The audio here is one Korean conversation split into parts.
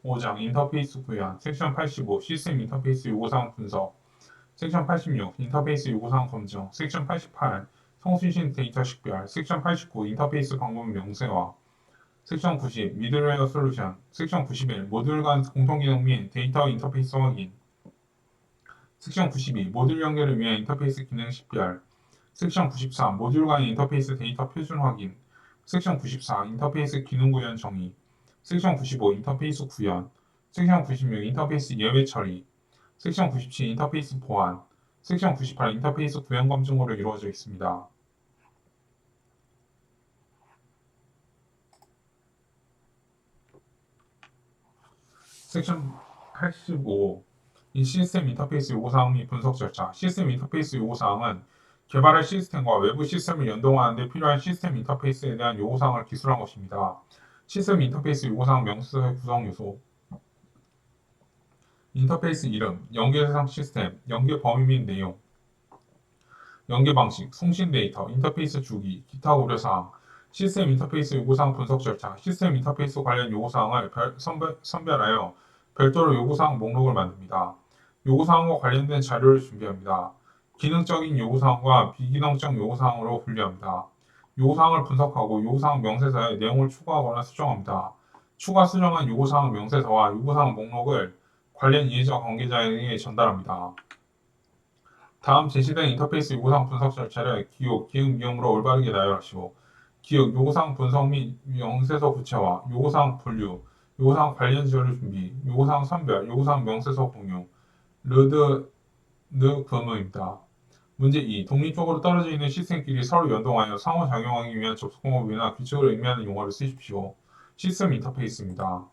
5장 인터페이스 구현 섹션 85 시스템 인터페이스 요구사항 분석 섹션 86 인터페이스 요구사항 검증 섹션 88 성수신 데이터 식별 섹션 89 인터페이스 방법 명세화 섹션 90 미들웨어 솔루션 섹션 91 모듈 간 공통기능 및 데이터 인터페이스 확인 섹션 92 모듈 연결을 위한 인터페이스 기능 식별 섹션 93 모듈 간 인터페이스 데이터 표준 확인 섹션 94 인터페이스 기능 구현 정의 섹션 95 인터페이스 구현 섹션 96 인터페이스 예외 처리 섹션 97 인터페이스 보안 섹션 98 인터페이스 구현 검증으로 이루어져 있습니다. 섹션 85 이 시스템 인터페이스 요구사항 및 분석 절차 시스템 인터페이스 요구사항은 개발할 시스템과 외부 시스템을 연동하는 데 필요한 시스템 인터페이스에 대한 요구사항을 기술한 것입니다. 시스템 인터페이스 요구사항 명세서의 구성 요소 인터페이스 이름, 연계 대상 시스템, 연계 범위 및 내용 연계 방식, 송신 데이터, 인터페이스 주기, 기타 우려사항 시스템 인터페이스 요구사항 분석 절차 시스템 인터페이스 관련 요구사항을 선별하여 별도로 요구사항 목록을 만듭니다. 요구사항과 관련된 자료를 준비합니다. 기능적인 요구사항과 비기능적 요구사항으로 분류합니다. 요구사항을 분석하고 요구사항 명세서에 내용을 추가하거나 수정합니다. 추가 수정한 요구사항 명세서와 요구사항 목록을 관련 이해자 관계자에게 전달합니다. 다음 제시된 인터페이스 요구사항 분석 절차를 기호, 기응, 미음으로 올바르게 나열하시오. 기억, 요구사항 분석 및 명세서 구체화, 요구사항 분류, 요구사항 관련 자료 준비, 요구사항 선별, 요구사항 명세서 공유, 르드, 느 근무입니다. 문제 2. 독립적으로 떨어져 있는 시스템끼리 서로 연동하여 상호작용하기 위한 접속 방법이나 규칙을 의미하는 용어를 쓰십시오. 시스템 인터페이스입니다.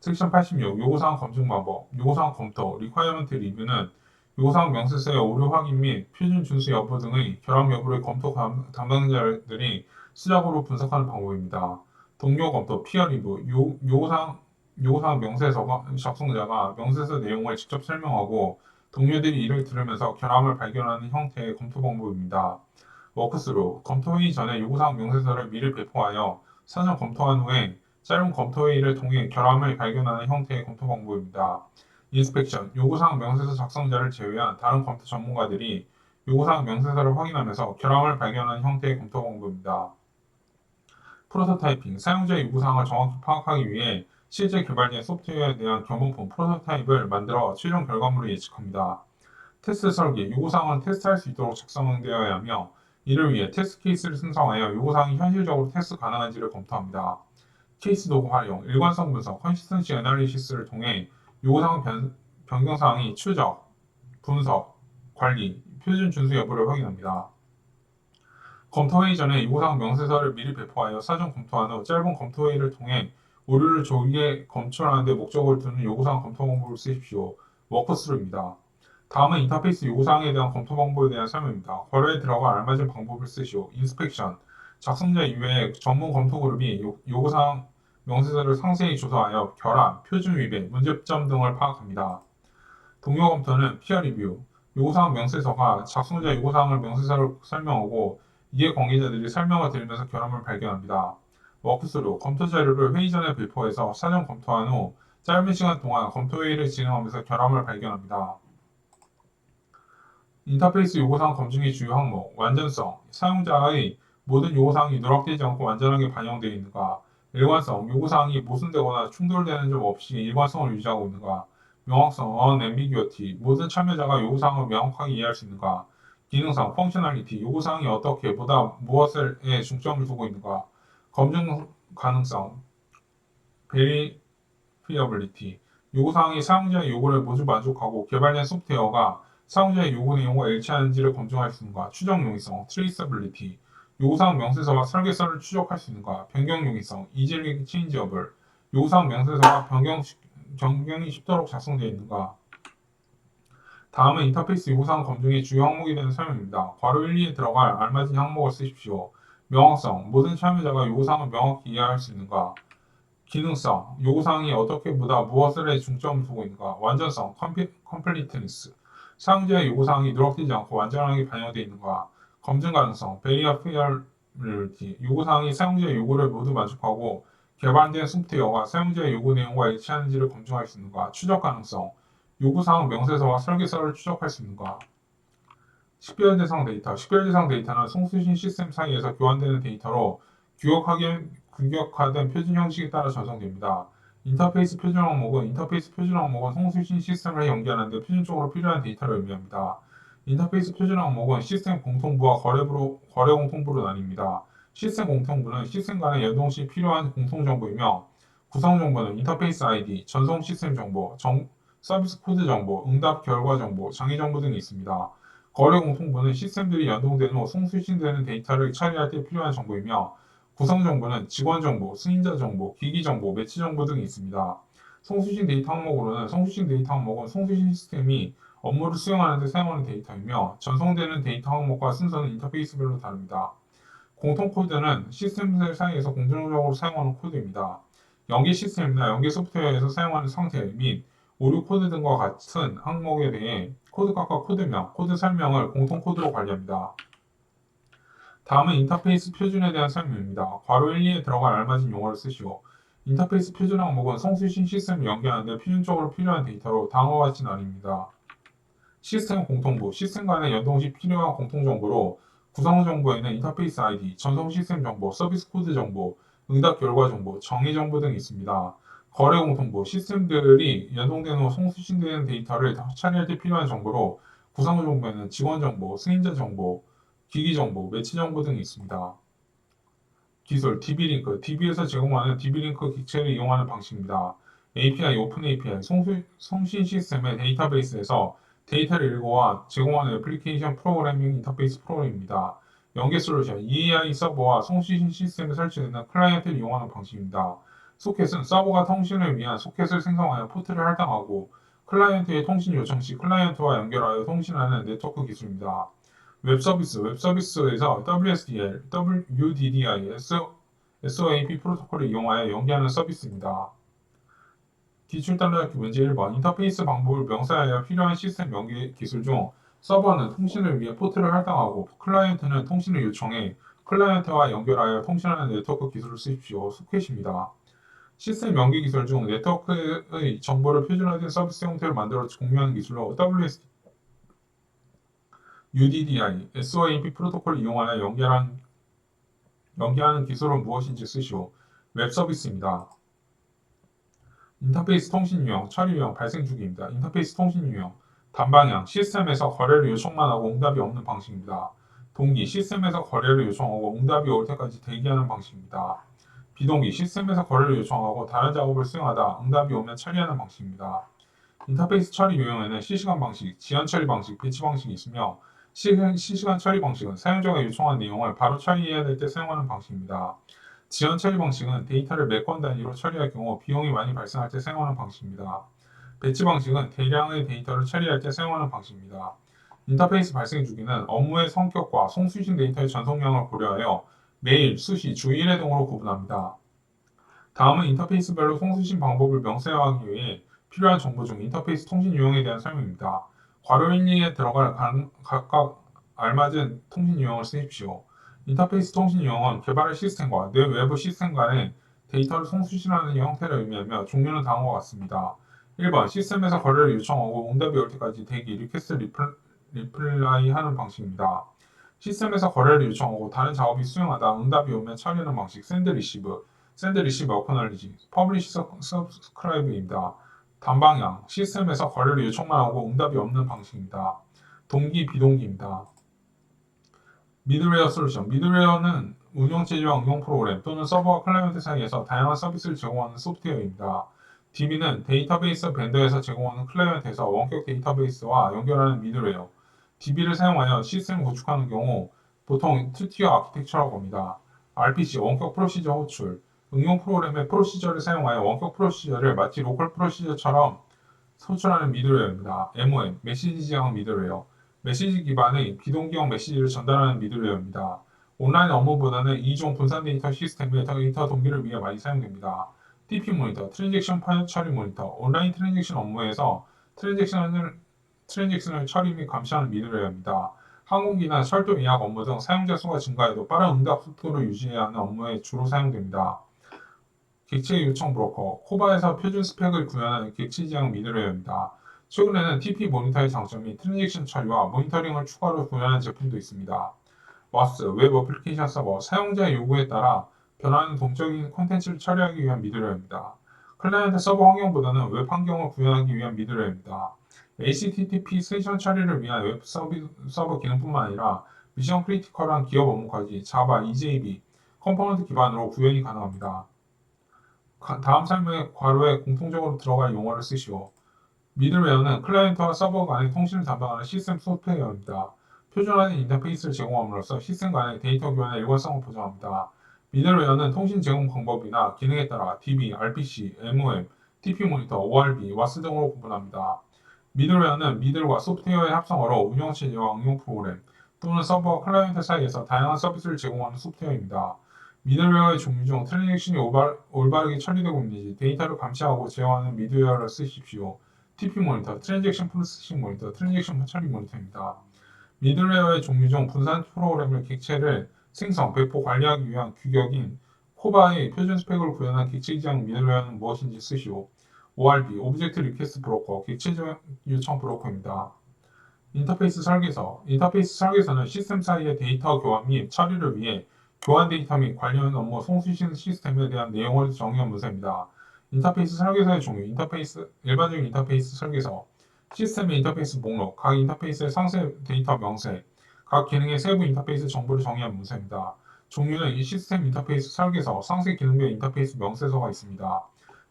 섹션 86. 요구사항 검증 방법, 요구사항 검토, 리ኳ이어먼트 리뷰는 요구사항 명세서의 오류 확인 및 표준 준수 여부 등의 결함 여부를 검토 담당자들이 수작으로 분석하는 방법입니다. 동료 검토, 피어 리뷰, 요구사항 명세서 작성자가 명세서 내용을 직접 설명하고 동료들이 이를 들으면서 결함을 발견하는 형태의 검토 방법입니다. 워크스루, 검토회의 전에 요구사항 명세서를 미리 배포하여 사전 검토한 후에 짧은 검토회의를 통해 결함을 발견하는 형태의 검토 방법입니다. 인스펙션, 요구사항 명세서 작성자를 제외한 다른 검토 전문가들이 요구사항 명세서를 확인하면서 결함을 발견하는 형태의 검토 방법입니다. 프로토타이핑, 사용자의 요구사항을 정확히 파악하기 위해 실제 개발된 소프트웨어에 대한 경험품 프로토타입을 만들어 최종 결과물을 예측합니다. 테스트 설계, 요구사항은 테스트할 수 있도록 작성되어야 하며 이를 위해 테스트 케이스를 생성하여 요구사항이 현실적으로 테스트 가능한지를 검토합니다. 케이스 도구 활용, 일관성 분석, 컨시스턴시 애널리시스를 통해 요구사항 변경사항이 추적, 분석, 관리, 표준 준수 여부를 확인합니다. 검토회의 전에 요구사항 명세서를 미리 배포하여 사전 검토한 후 짧은 검토회의를 통해 오류를 조기에 검출하는 데 목적을 두는 요구사항 검토 방법을 쓰십시오. 워크스루입니다. 다음은 인터페이스 요구사항에 대한 검토 방법에 대한 설명입니다. 괄호에 들어가 알맞은 방법을 쓰시오. 인스펙션, 작성자 이외에 전문 검토 그룹이 요구사항 명세서를 상세히 조사하여 결함, 표준 위배, 문제점 등을 파악합니다. 동료 검토는 피어 리뷰, 요구사항 명세서가 작성자 요구사항을 명세서를 설명하고 이해 관계자들이 설명을 들으면서 결함을 발견합니다. 워크스루, 검토 자료를 회의 전에 배포해서 사전 검토한 후 짧은 시간 동안 검토회의를 진행하면서 결함을 발견합니다. 인터페이스 요구사항 검증의 주요 항목, 완전성, 사용자의 모든 요구사항이 누락되지 않고 완전하게 반영되어 있는가, 일관성, 요구사항이 모순되거나 충돌되는 점 없이 일관성을 유지하고 있는가, 명확성, unambiguity, 모든 참여자가 요구사항을 명확하게 이해할 수 있는가, 기능성, functionality, 요구사항이 어떻게 보다 무엇에 중점을 두고 있는가, 검증 가능성, verifiability, 요구사항이 사용자의 요구를 모두 만족하고 개발된 소프트웨어가 사용자의 요구 내용과 일치하는지를 검증할 수 있는가, 추적 용이성, traceability, 요구사항 명세서와 설계서를 추적할 수 있는가, 변경 용이성, easily changeable, 요구사항 명세서가 변경이 쉽도록 작성되어 있는가. 다음은 인터페이스 요구사항 검증의 주요 항목이 되는 설명입니다. 괄호 1, 2에 들어갈 알맞은 항목을 쓰십시오. 명확성, 모든 참여자가 요구사항을 명확히 이해할 수 있는가. 기능성, 요구사항이 어떻게 보다 무엇에 중점을 두고 있는가. 완전성, completeness, 사용자의 요구사항이 누락되지 않고 완전하게 반영되어 있는가. 검증 가능성, verifiability, 요구사항이 사용자의 요구를 모두 만족하고 개발된 소프트웨어가 사용자의 요구 내용과 일치하는지를 검증할 수 있는가. 추적 가능성. 요구사항 명세서와 설계서를 추적할 수 있는가. 식별 대상 데이터. 식별 대상 데이터는 송수신 시스템 사이에서 교환되는 데이터로 규격화된 표준 형식에 따라 전송됩니다. 인터페이스 표준 항목은 송수신 시스템을 연결하는 데 표준적으로 필요한 데이터를 의미합니다. 인터페이스 표준 항목은 시스템 공통부와 거래 공통부로 나뉩니다. 시스템 공통부는 시스템 간의 연동 시 필요한 공통 정보이며 구성 정보는 인터페이스 ID, 전송 시스템 정보, 서비스 코드 정보, 응답 결과 정보, 장애 정보 등이 있습니다. 거래 공통부는 시스템들이 연동된 후 송수신되는 데이터를 처리할 때 필요한 정보이며 구성 정보는 직원 정보, 승인자 정보, 기기 정보, 매치 정보 등이 있습니다. 송수신 데이터 항목으로는 송수신 데이터 항목은 송수신 시스템이 업무를 수행하는 데 사용하는 데이터이며 전송되는 데이터 항목과 순서는 인터페이스별로 다릅니다. 공통 코드는 시스템들 사이에서 공통적으로 사용하는 코드입니다. 연계 시스템이나 연계 소프트웨어에서 사용하는 상태 및 오류 코드 등과 같은 항목에 대해 코드값과 코드명, 코드 설명을 공통 코드로 관리합니다. 다음은 인터페이스 표준에 대한 설명입니다. 괄호 1, 2에 들어갈 알맞은 용어를 쓰시오. 인터페이스 표준 항목은 송수신 시스템을 연결하는 데 표준적으로 필요한 데이터로 다음과 같이 나뉩니다. 시스템 공통부, 시스템 간의 연동 시 필요한 공통정보로 구성 정보에는 인터페이스 ID, 전송 시스템 정보, 서비스 코드 정보, 응답 결과 정보, 정의 정보 등이 있습니다. 거래 공통부, 시스템들이 연동된 후 송수신되는 데이터를 처리할 때 필요한 정보로 구성 정보에는 직원 정보, 승인자 정보, 기기 정보, 매치 정보 등이 있습니다. 기술, DB링크, DB에서 제공하는 DB링크 기체를 이용하는 방식입니다. API, 오픈 API, 송신 시스템의 데이터베이스에서 데이터를 읽어와 제공하는 애플리케이션 프로그래밍 인터페이스 프로그램입니다. 연계 솔루션, EAI 서버와 송신 시스템에 설치되는 클라이언트를 이용하는 방식입니다. 소켓은 서버가 통신을 위한 소켓을 생성하여 포트를 할당하고 클라이언트의 통신 요청 시 클라이언트와 연결하여 통신하는 네트워크 기술입니다. 웹서비스에서 WSDL, WDDI, SOAP 프로토콜을 이용하여 연계하는 서비스입니다. 기출 따라잡기 문제 1번. 인터페이스 방법을 명사하여 필요한 시스템 연계 기술 중 서버는 통신을 위해 포트를 할당하고 클라이언트는 통신을 요청해 클라이언트와 연결하여 통신하는 네트워크 기술을 쓰십시오. 소켓입니다. 시스템 연계 기술 중 네트워크의 정보를 표준화된 서비스 형태를 만들어 공유하는 기술로 UDDI, SOAP 프로토콜을 이용하여 연계하는 기술은 무엇인지 쓰시오. 웹 서비스입니다. 인터페이스 통신 유형, 처리 유형, 발생 주기입니다. 인터페이스 통신 유형, 단방향, 시스템에서 거래를 요청만 하고 응답이 없는 방식입니다. 동기, 시스템에서 거래를 요청하고 응답이 올 때까지 대기하는 방식입니다. 비동기, 시스템에서 거래를 요청하고 다른 작업을 수행하다 응답이 오면 처리하는 방식입니다. 인터페이스 처리 유형에는 실시간 방식, 지연 처리 방식, 배치 방식이 있으며 실시간 처리 방식은 사용자가 요청한 내용을 바로 처리해야 될 때 사용하는 방식입니다. 지연 처리 방식은 데이터를 몇 건 단위로 처리할 경우 비용이 많이 발생할 때 사용하는 방식입니다. 배치 방식은 대량의 데이터를 처리할 때 사용하는 방식입니다. 인터페이스 발생 주기는 업무의 성격과 송수신 데이터의 전송량을 고려하여 매일, 수시, 주 1회 등으로 구분합니다. 다음은 인터페이스별로 송수신 방법을 명세화하기 위해 필요한 정보 중 인터페이스 통신 유형에 대한 설명입니다. 괄호 1, 2에 들어갈 각각 알맞은 통신 유형을 쓰십시오. 인터페이스 통신 유형은 개발의 시스템과 내 외부 시스템 간의 데이터를 송수신하는 형태를 의미하며 종류는 다음과 같습니다. 1번 시스템에서 거래를 요청하고 응답이 올 때까지 대기, 리퀘스트 리플라이 하는 방식입니다. 시스템에서 거래를 요청하고 다른 작업이 수행하다 응답이 오면 처리하는 방식, 샌드 리시브 어커널리지, 퍼블리시 서브스크라이브입니다. 단방향, 시스템에서 거래를 요청만 하고 응답이 없는 방식입니다. 동기, 비동기입니다. 미들웨어 솔루션, 미들웨어는 운영체제와 응용 프로그램 또는 서버와 클라이언트 사이에서 다양한 서비스를 제공하는 소프트웨어입니다. DB는 데이터베이스 벤더에서 제공하는 클라이언트에서 원격 데이터베이스와 연결하는 미들웨어, DB를 사용하여 시스템을 구축하는 경우 보통 2티어 아키텍처라고 합니다. RPC, 원격 프로시저 호출, 응용 프로그램의 프로시저를 사용하여 원격 프로시저를 마치 로컬 프로시저처럼 호출하는 미들웨어입니다. MOM, 메시지 지향 미들웨어, 메시지 기반의 비동기형 메시지를 전달하는 미들웨어입니다. 온라인 업무보다는 이중 분산 데이터 시스템의 데이터 동기를 위해 많이 사용됩니다. TP 모니터, 트랜잭션 파일 처리 모니터, 온라인 트랜잭션 업무에서 트랜잭션을 처리 및 감시하는 미들웨어입니다. 항공기나 철도 예약 업무 등 사용자 수가 증가해도 빠른 응답 속도를 유지해야 하는 업무에 주로 사용됩니다. 객체 요청 브로커, 코바에서 표준 스펙을 구현하는 객체 지향 미들웨어입니다. 최근에는 TP 모니터의 장점이 트랜잭션 처리와 모니터링을 추가로 구현하는 제품도 있습니다. WAS, 웹 어플리케이션 서버, 사용자의 요구에 따라 변화하는 동적인 콘텐츠를 처리하기 위한 미들웨어입니다. 클라이언트 서버 환경보다는 웹 환경을 구현하기 위한 미들웨어입니다. HTTP 세션 처리를 위한 웹 서버 기능뿐만 아니라 미션 크리티컬한 기업 업무까지 자바, EJB, 컴포넌트 기반으로 구현이 가능합니다. 다음 설명에 괄호에 공통적으로 들어갈 용어를 쓰시오. 미들웨어는 클라이언트와 서버 간의 통신을 담당하는 시스템 소프트웨어입니다. 표준화된 인터페이스를 제공함으로써 시스템 간의 데이터 교환의 일관성을 보장합니다. 미들웨어는 통신 제공 방법이나 기능에 따라 DB, RPC, MOM, TP 모니터, ORB, WAS 등으로 구분합니다. 미들웨어는 미들과 소프트웨어의 합성어로 운영체제와 응용 프로그램 또는 서버와 클라이언트 사이에서 다양한 서비스를 제공하는 소프트웨어입니다. 미들웨어의 종류 중 트랜잭션이 올바르게 처리되고 있는지 데이터를 감시하고 제어하는 미들웨어를 쓰십시오. TP 모니터, 트랜잭션 프로세싱 모니터, 트랜잭션 처리 모니터입니다. 미들웨어의 종류 중 분산 프로그램을 객체를 생성, 배포, 관리하기 위한 규격인 코바의 표준 스펙을 구현한 객체 지향 미들웨어는 무엇인지 쓰시오. ORB, 오브젝트 리퀘스트 브로커, 객체 요청 브로커입니다. 인터페이스 설계서. 인터페이스 설계서는 시스템 사이의 데이터 교환 및 처리를 위해 교환 데이터 및 관련 업무 송수신 시스템에 대한 내용을 정의한 문서입니다. 인터페이스 설계서의 종류. 일반적인 인터페이스 설계서. 시스템의 인터페이스 목록, 각 인터페이스의 상세 데이터 명세, 각 기능의 세부 인터페이스 정보를 정의한 문서입니다. 종류는 이 시스템 인터페이스 설계서, 상세 기능별 인터페이스 명세서가 있습니다.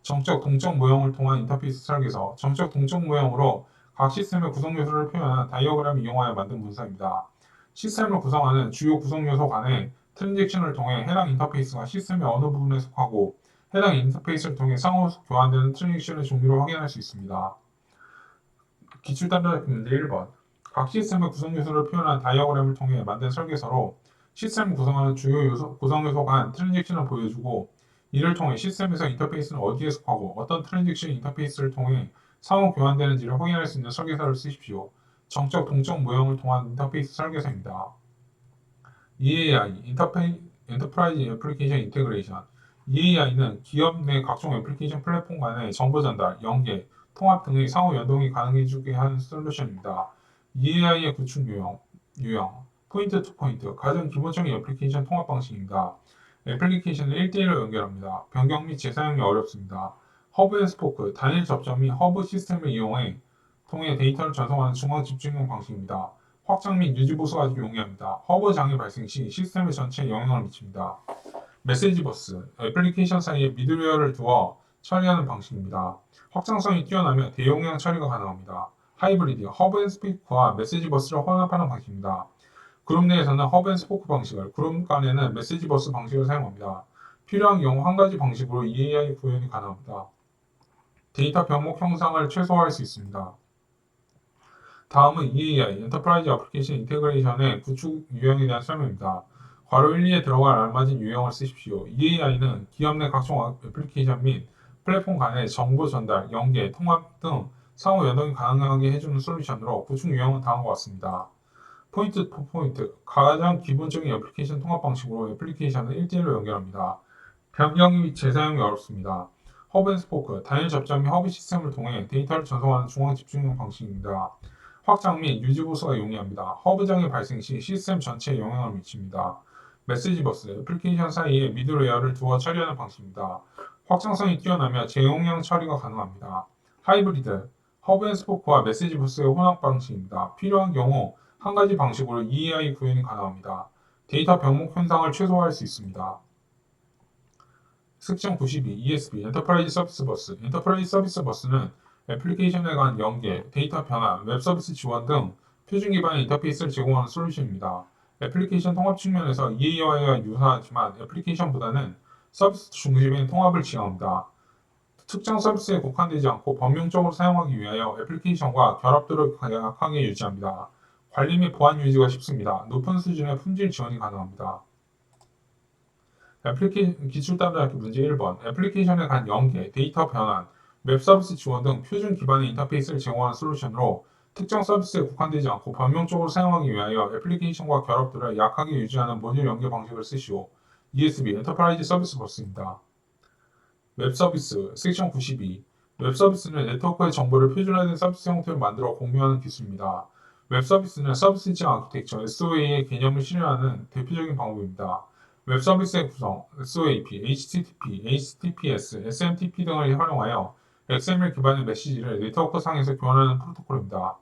정적 동적 모형을 통한 인터페이스 설계서. 정적 동적 모형으로 각 시스템의 구성 요소를 표현한 다이어그램을 이용하여 만든 문서입니다. 시스템을 구성하는 주요 구성 요소 간의 트랜잭션을 통해 해당 인터페이스가 시스템의 어느 부분에 속하고 해당 인터페이스를 통해 상호 교환되는 트랜잭션의 종류를 확인할 수 있습니다. 기출단락 문제 1번. 각 시스템의 구성 요소를 표현한 다이어그램을 통해 만든 설계서로 시스템을 구성하는 주요 구성 요소 간 트랜잭션을 보여주고 이를 통해 시스템에서 인터페이스는 어디에 속하고 어떤 트랜잭션 인터페이스를 통해 상호 교환되는지를 확인할 수 있는 설계서를 쓰십시오. 정적 동적 모형을 통한 인터페이스 설계서입니다. EAI, 엔터프라이즈 애플리케이션 인테그레이션. EAI는 기업 내 각종 애플리케이션 플랫폼 간의 정보 전달, 연계, 통합 등의 상호 연동이 가능해지게 하는 솔루션입니다. EAI의 구축 유형, 포인트 투 포인트, 가장 기본적인 애플리케이션 통합 방식입니다. 애플리케이션을 1대1로 연결합니다. 변경 및 재사용이 어렵습니다. 허브 앤 스포크, 단일 접점 및 허브 시스템을 통해 데이터를 전송하는 중앙 집중형 방식입니다. 확장 및 유지 보수가 아주 용이합니다. 허브 장애 발생 시 시스템 전체에 영향을 미칩니다. 메시지 버스, 애플리케이션 사이에 미들웨어를 두어 처리하는 방식입니다. 확장성이 뛰어나며 대용량 처리가 가능합니다. 하이브리드, 허브 앤 스포크와 메시지 버스를 혼합하는 방식입니다. 그룹 내에서는 허브 앤 스포크 방식을, 그룹 간에는 메시지 버스 방식을 사용합니다. 필요한 경우 한 가지 방식으로 EAI 구현이 가능합니다. 데이터 병목 형상을 최소화할 수 있습니다. 다음은 EAI, 엔터프라이즈 애플리케이션 인테그레이션의 구축 유형에 대한 설명입니다. 괄호 1, 2에 들어갈 알맞은 유형을 쓰십시오. EAI는 기업 내 각종 애플리케이션 및 플랫폼 간의 정보 전달, 연계, 통합 등 상호 연동이 가능하게 해주는 솔루션으로 구축 유형은 다음과 같습니다. 포인트 투 포인트, 가장 기본적인 애플리케이션 통합 방식으로 애플리케이션을 1대1로 연결합니다. 변경 및 재사용이 어렵습니다. 허브 앤 스포크, 단일 접점 및 허브 시스템을 통해 데이터를 전송하는 중앙 집중형 방식입니다. 확장 및 유지 보수가 용이합니다. 허브 장애 발생 시 시스템 전체에 영향을 미칩니다. 메시지 버스, 애플리케이션 사이에 미들웨어를 두어 처리하는 방식입니다. 확장성이 뛰어나며 재용량 처리가 가능합니다. 하이브리드, 허브 앤 스포크와 메시지 버스의 혼합 방식입니다. 필요한 경우 한 가지 방식으로 EAI 구현이 가능합니다. 데이터 병목 현상을 최소화할 수 있습니다. 특징 92, ESB, 엔터프라이즈 서비스 버스. 엔터프라이즈 서비스 버스는 애플리케이션에 관한 연계, 데이터 변환, 웹 서비스 지원 등 표준 기반의 인터페이스를 제공하는 솔루션입니다. 애플리케이션 통합 측면에서 EAI와 유사하지만 애플리케이션보다는 서비스 중심의 통합을 지향합니다. 특정 서비스에 국한되지 않고 범용적으로 사용하기 위하여 애플리케이션과 결합도를 약하게 유지합니다. 관리 및 보안 유지가 쉽습니다. 높은 수준의 품질 지원이 가능합니다. 기출단락기 문제 1번. 애플리케이션에 관한 연계, 데이터 변환, 웹 서비스 지원 등 표준 기반의 인터페이스를 제공하는 솔루션으로 특정 서비스에 국한되지 않고 범용적으로 사용하기 위하여 애플리케이션과 결합도를 약하게 유지하는 모듈 연계 방식을 쓰시오. ESB, 엔터프라이즈 서비스 버스입니다. 웹서비스 섹션 92. 웹서비스는 네트워크의 정보를 표준화된 서비스 형태로 만들어 공유하는 기술입니다. 웹서비스는 서비스 인증 아키텍처 SOA의 개념을 실현하는 대표적인 방법입니다. 웹서비스의 구성, SOAP, HTTP, HTTPS, SMTP 등을 활용하여 XML 기반의 메시지를 네트워크 상에서 교환하는 프로토콜입니다.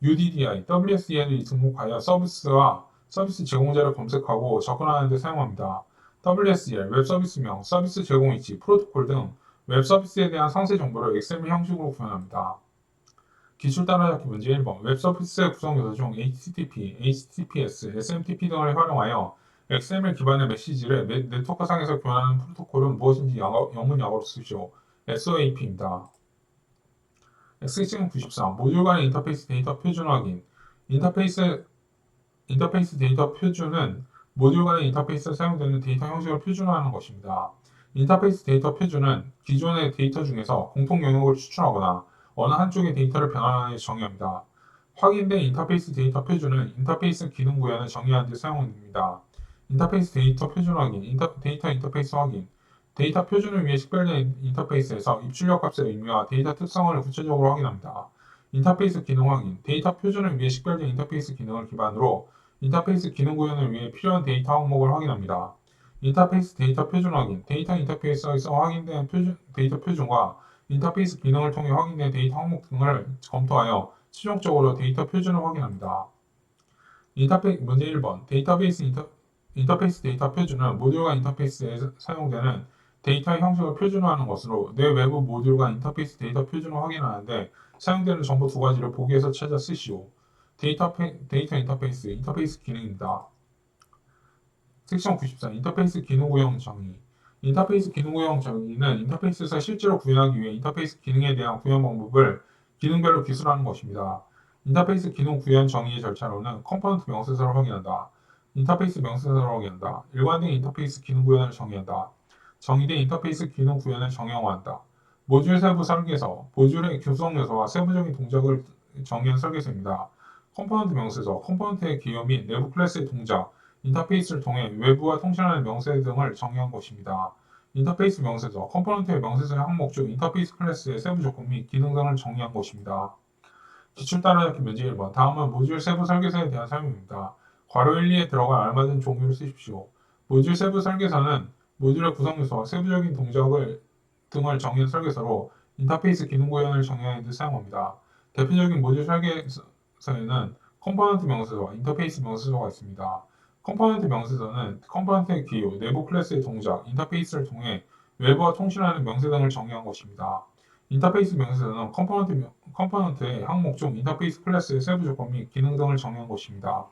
UDDI, WSDL을 등록하여 서비스와 서비스 제공자를 검색하고 접근하는 데 사용합니다. WSDL, 웹서비스명, 서비스 제공 위치, 프로토콜 등 웹서비스에 대한 상세 정보를 XML 형식으로 구현합니다. 기출 따라잡기 문제 1번. 웹서비스의 구성 요소 중 HTTP, HTTPS, SMTP 등을 활용하여 XML 기반의 메시지를 네트워크상에서 교환하는 프로토콜은 무엇인지 영문 약어로 쓰십시오. SOAP입니다. 섹션 94. 모듈 간의 인터페이스 데이터 표준 확인. 인터페이스 데이터 표준은 모듈 간의 인터페이스에 사용되는 데이터 형식을 표준화하는 것입니다. 인터페이스 데이터 표준은 기존의 데이터 중에서 공통 영역을 추출하거나 어느 한쪽의 데이터를 변환하는 데 정의합니다. 확인된 인터페이스 데이터 표준은 인터페이스 기능 구현을 정의하는 데 사용됩니다. 인터페이스 데이터 표준 확인, 데이터 인터페이스 확인. 데이터 표준을 위해 식별된 인터페이스에서 입출력 값의 의미와 데이터 특성을 구체적으로 확인합니다. 인터페이스 기능 확인. 데이터 표준을 위해 식별된 인터페이스 기능을 기반으로 인터페이스 기능 구현을 위해 필요한 데이터 항목을 확인합니다. 인터페이스 데이터 표준 확인. 데이터 인터페이스에서 확인된 데이터 표준과 인터페이스 기능을 통해 확인된 데이터 항목 등을 검토하여 최종적으로 데이터 표준을 확인합니다. 문제 1번. 인터페이스 데이터 표준은 모듈과 인터페이스에 사용되는 데이터의 형식을 표준화하는 것으로 내 외부 모듈과 인터페이스 데이터 표준을 확인하는데 사용되는 정보 두 가지를 보기에서 찾아 쓰시오. 데이터 인터페이스 기능입니다. 섹션 94. 인터페이스 기능 구형 정의. 인터페이스 기능 구형 정의는 인터페이스에서 실제로 구현하기 위해 인터페이스 기능에 대한 구현 방법을 기능별로 기술하는 것입니다. 인터페이스 기능 구현 정의의 절차로는 컴포넌트 명세서를 확인한다. 인터페이스 명세서를 확인한다. 일관된 인터페이스 기능 구현을 정의한다. 정의된 인터페이스 기능 구현을 정형화한다. 모듈 세부 설계서, 모듈의 구성 요소와 세부적인 동작을 정의한 설계서입니다. 컴포넌트 명세서, 컴포넌트의 기호 및 내부 클래스의 동작, 인터페이스를 통해 외부와 통신하는 명세 등을 정의한 것입니다. 인터페이스 명세서, 컴포넌트의 명세서의 항목 중 인터페이스 클래스의 세부 조건 및 기능 등을 정의한 것입니다. 기출 따라잡기 문제 1번. 다음은 모듈 세부 설계서에 대한 설명입니다. 괄호 1, 2에 들어갈 알맞은 종류를 쓰십시오. 모듈 세부 설계서는 모듈의 구성 요소와 세부적인 동작을 등을 정의한 설계서로 인터페이스 기능 구현을 정의하는 데 사용합니다. 대표적인 모듈 설계서에는 컴포넌트 명세서와 인터페이스 명세서가 있습니다. 컴포넌트 명세서는 컴포넌트의 기호, 내부 클래스의 동작, 인터페이스를 통해 외부와 통신하는 명세 등을 정의한 것입니다. 인터페이스 명세서는 컴포넌트의 항목 중 인터페이스 클래스의 세부 조건 및 기능 등을 정의한 것입니다.